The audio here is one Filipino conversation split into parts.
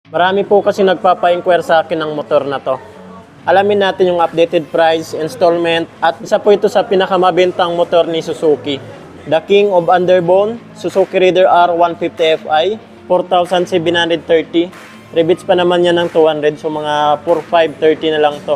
Marami po kasi nagpapa-inquire sa akin ng motor na to. Alamin natin yung updated price, installment, at isa po ito sa pinakamabentang motor ni Suzuki. The King of Underbone, Suzuki Raider R150 Fi, 4,730. Rebits pa naman yan ng 200, so mga 4,530 na lang to.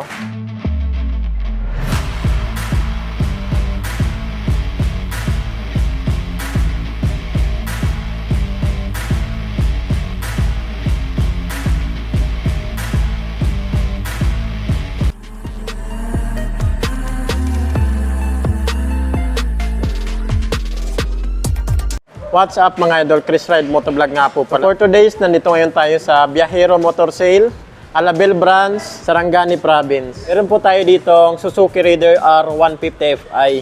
What's up mga idol, Chris Ride Motovlog nga po pala. For today's, nandito ngayon tayo sa Viajero Motor Sale, Alabel Branch, Sarangani Province. Meron po tayo dito ang Suzuki Raider R150 Fi.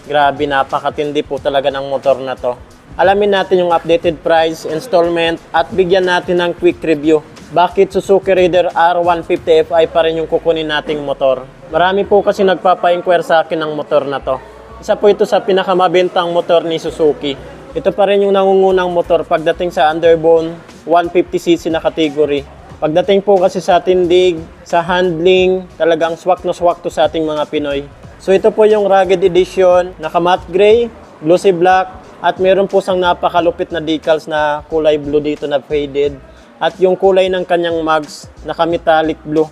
Grabe, napakatindi po talaga ng motor na to. Alamin natin yung updated price, installment, at bigyan natin ng quick review. Bakit Suzuki Raider R150 Fi pa rin yung kukunin nating motor? Marami po kasi nagpapa-inquire sa akin ng motor na to. Isa po ito sa pinakamabentang motor ni Suzuki. Ito pa rin yung nangungunang motor pagdating sa underbone 150cc na category. Pagdating po kasi sa tindig, sa handling, talagang swak na swak to sa ating mga Pinoy. So ito po yung rugged edition, naka matte gray, glossy black, at meron po sang napakalupit na decals na kulay blue dito na faded. At yung kulay ng kanyang mugs, naka metallic blue.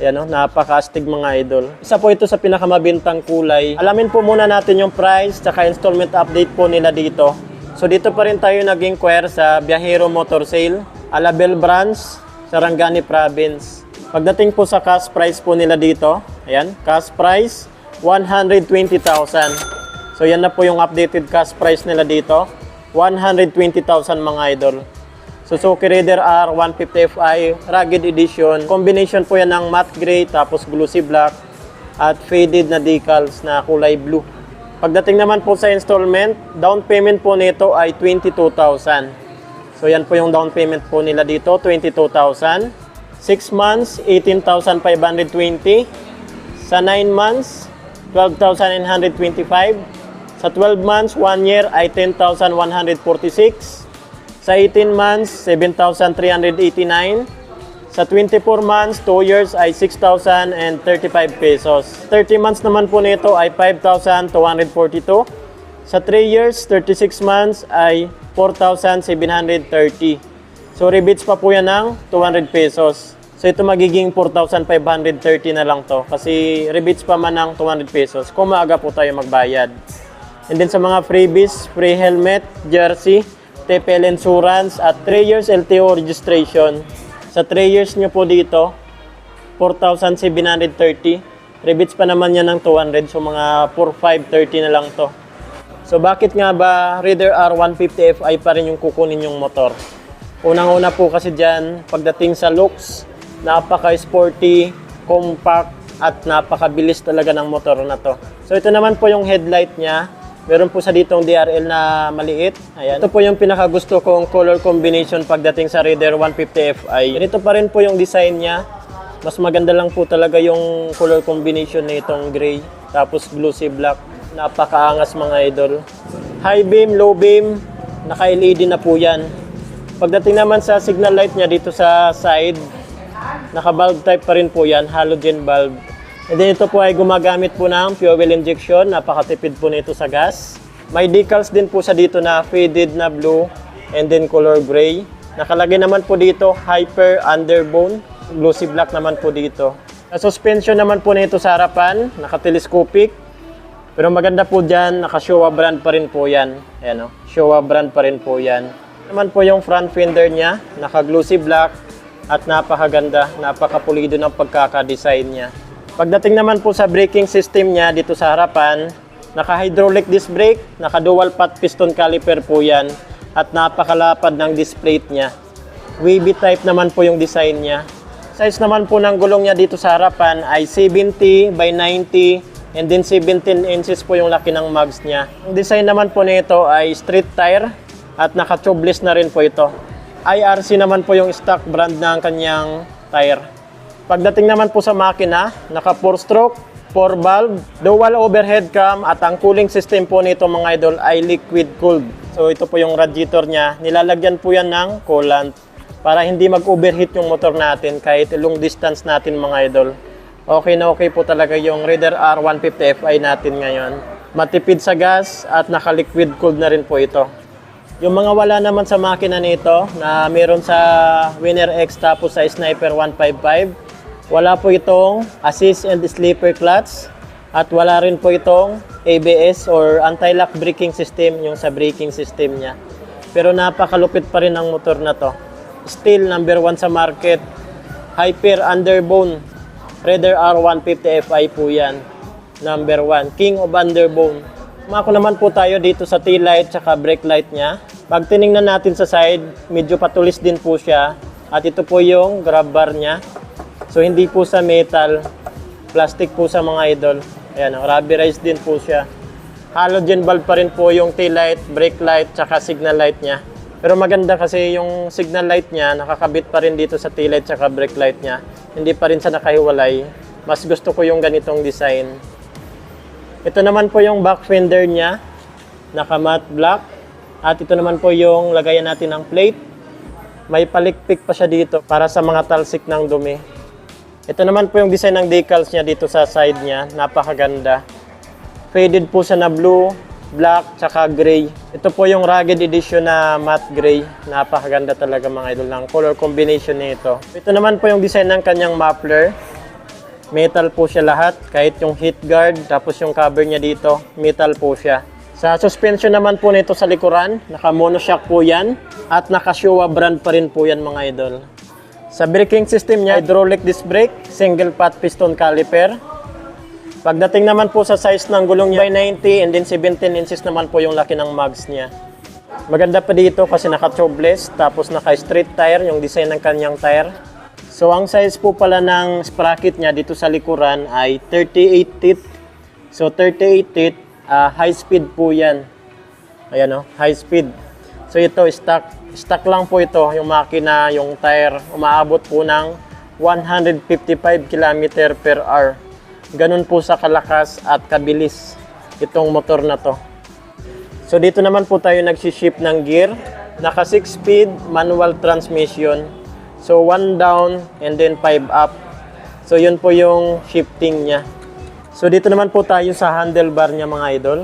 Ayan o, napaka-astig mga idol. Isa po ito sa pinakamabintang kulay. Alamin po muna natin yung price, tsaka installment update po nila dito. So dito pa rin tayo nag-inquire sa Viajero Motor Sale, Alabel Branch, Sarangani Province. Pagdating po sa cash price po nila dito, ayan, cash price, 120,000. So yan na po yung updated cash price nila dito, 120,000 mga idol. Suzuki Raider R150 Fi, rugged edition. Combination po yan ng matte gray, tapos glossy black, at faded na decals na kulay blue. Pagdating naman po sa installment, down payment po nito ay 22,000. So yan po yung down payment po nila dito, 22,000. 6 months, 18,520. Sa 9 months, 12,925. Sa 12 months, 1 year ay 10,146. Sa 18 months, 7,389. Sa 24 months, 2 years ay 6,035 pesos. 30 months naman po nito ay 5,242. Sa 3 years, 36 months ay 4,730. So rebates pa po yan ng 200 pesos. So ito magiging 4,530 na lang to. Kasi rebates pa man ng 200 pesos kung maaga po tayo magbayad. And then sa mga freebies, free helmet, jersey, TPL insurance, at 3 years LTO registration. Sa 3 years nyo po dito, 4,730. Rebates pa naman yan ng 200, so mga 4,530 na lang to. So bakit nga ba Raider R150 Fi pa rin yung kukunin yung motor? Unang-una po kasi dyan, pagdating sa looks, napaka-sporty, compact, at napakabilis talaga ng motor na to. So ito naman po yung headlight niya. Meron po sa ditong DRL na maliit. Ayan. Ito po yung pinakagusto kong color combination pagdating sa Raider 150 Fi. Ganito pa rin po yung design niya. Mas maganda lang po talaga yung color combination na itong gray. Tapos glossy black. Napakaangas mga idol. High beam, low beam. Naka-LED na po yan. Pagdating naman sa signal light niya dito sa side, naka-bulb type pa rin po yan. Halogen bulb. And then ito po ay gumagamit po ng fuel injection, napakatipid po nito sa gas. May decals din po sa dito na faded na blue and then color gray. Nakalagay naman po dito Hyper Underbone, glossy black naman po dito. Sa suspension naman po nito sa harapan, naka-telescopic. Pero maganda po dyan, naka-Showa brand pa rin po yan. Ayan o, Showa brand pa rin po yan. Naman po yung front fender niya, naka-glossy black at napakaganda, napakapulido ng pagkaka-design niya. Pagdating naman po sa braking system niya dito sa harapan, naka-hydraulic disc brake, naka-dual pot piston caliper po yan, at napakalapad ng disc plate niya. Wavy type naman po yung design niya. Size naman po ng gulong niya dito sa harapan ay 70 by 90, and then 17 inches po yung laki ng mugs niya. Ang design naman po nito ay street tire, at naka-tubeless na rin po ito. IRC naman po yung stock brand ng kanyang tire. Pagdating naman po sa makina, naka 4-stroke, 4-valve, dual overhead cam, at ang cooling system po nito mga idol ay liquid cooled. So ito po yung radiator niya. Nilalagyan po yan ng coolant. para hindi mag-overheat yung motor natin kahit long distance natin mga idol. Okay na okay po talaga yung Raider R150 Fi natin ngayon. Matipid sa gas at naka-liquid cooled na rin po ito. Yung mga wala naman sa makina nito na meron sa Winner X tapos sa Sniper 155, wala po itong assist and sleeper clutch at wala rin po itong ABS or anti-lock braking system, yung sa braking system niya. Pero napakalupit pa rin ang motor na to. Still number 1 sa market. Hyper underbone. Raider R150 Fi po yan. Number 1. King of underbone. Mako naman po tayo dito sa tail light tsaka brake light niya. Pag tiningnan natin sa side, medyo patulis din po siya. At ito po yung grab bar niya. So hindi po sa metal, plastic po sa mga idol. Ayan, rubberized din po siya. Halogen bulb pa rin po yung tail light, brake light tsaka signal light niya. Pero maganda kasi yung signal light niya nakakabit pa rin dito sa tail light tsaka brake light niya. Hindi pa rin siya nakahiwalay. Mas gusto ko yung ganitong design. Ito naman po yung back fender niya, naka matte black. At ito naman po yung lagayan natin ng plate. May palikpik pa siya dito para sa mga talsik ng dumi. Ito naman po yung design ng decals niya dito sa side niya, napakaganda. Faded po siya na blue, black, tsaka gray. Ito po yung rugged edition na matte gray. Napakaganda talaga mga idol ng color combination nito. Ito naman po yung design ng kanyang muffler. Metal po siya lahat, kahit yung heat guard, tapos yung cover niya dito, metal po siya. Sa suspension naman po nito sa likuran, naka-monoshock po yan at naka-Showa brand pa rin po yan mga idol. Sa braking system niya, hydraulic disc brake, single pot piston caliper. Pagdating naman po sa size ng gulong niya, by 90 and then 17 inches naman po yung laki ng mags niya. Maganda pa dito kasi naka-tubeless, tapos naka-street tire, yung design ng kanyang tire. So ang size po pala ng sprocket niya dito sa likuran ay 38 teeth. So 38 teeth, high speed po yan. Ayan o, high speed. So ito, stock lang po ito, yung makina, yung tire, umaabot po ng 155 km per hour. Ganun po sa kalakas at kabilis itong motor na to. So dito naman po tayo nagsishift ng gear. Naka 6-speed manual transmission. So 1 down and then 5 up. So yun po yung shifting niya. So dito naman po tayo sa handlebar niya mga idol.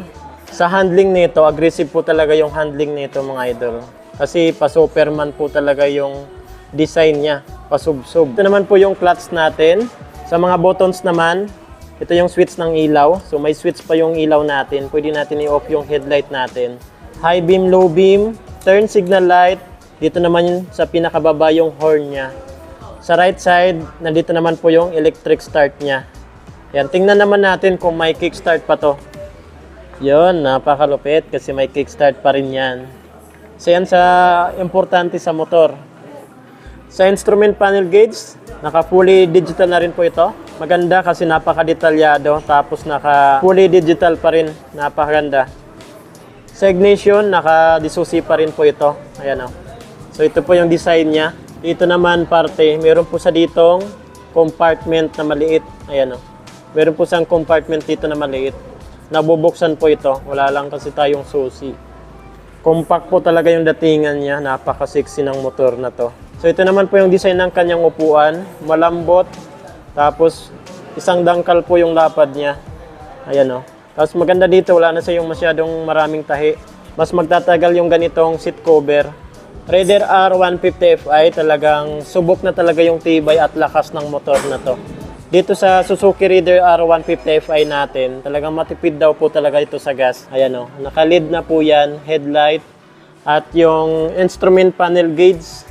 Sa handling nito, aggressive po talaga yung handling nito mga idol. Kasi pa-superman po talaga yung design niya. Pasubsob. Ito naman po yung clutch natin. Sa mga buttons naman, ito yung switch ng ilaw. So may switch pa yung ilaw natin. Pwede natin i-off yung headlight natin. High beam, low beam, turn signal light. Dito naman sa pinakababa yung horn niya. Sa right side, nandito naman po yung electric start niya. Yan, tingnan naman natin kung may kickstart pa to. Yun, napakalupit kasi may kickstart pa rin yan. So yan sa importante sa motor. Sa instrument panel gauge, naka fully digital na rin po ito. Maganda kasi napaka-detalyado, tapos naka fully digital pa rin, napakaganda. Sa ignition, naka-disusi pa rin po ito. Ayan o. So ito po yung design niya. Dito naman parte, meron po sa ditong compartment na maliit. Ayan o. Meron po siyang compartment dito na maliit. Nabubuksan po ito. Wala lang kasi tayong susi. Compact po talaga yung datingan niya. Napaka-sexy ng motor na to. So ito naman po yung design ng kanyang upuan. Malambot. Tapos isang dangkal po yung lapad niya. Ayan o. Tapos maganda dito. Wala na siyang masyadong maraming tahi. Mas magtatagal yung ganitong seat cover. Raider R150 Fi talagang subok na talaga yung tibay at lakas ng motor na to. Dito sa Suzuki Raider R150 Fi natin, talagang matipid daw po talaga ito sa gas. Ayan o, naka-LED na po yan, headlight. At yung instrument panel gauge,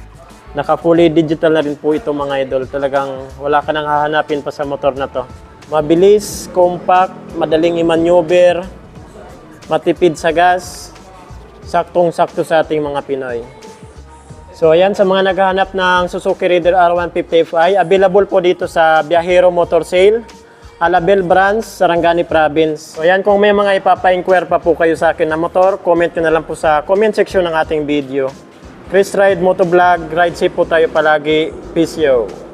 naka-fully digital na rin po ito mga idol. Talagang wala ka nang hahanapin pa sa motor na to. Mabilis, compact, madaling i-maneuver, matipid sa gas, saktong-sakto sa ating mga Pinoy. So ayan, sa mga naghahanap ng Suzuki Raider R150 Fi, available po dito sa Viajero Motor Sale, Alabel Branch, Sarangani Province. So ayan, kung may mga ipapa-inquire pa po kayo sa akin na motor, comment nyo na lang po sa comment section ng ating video. Chris Ride Motovlog, ride safe po tayo palagi. Peace yo!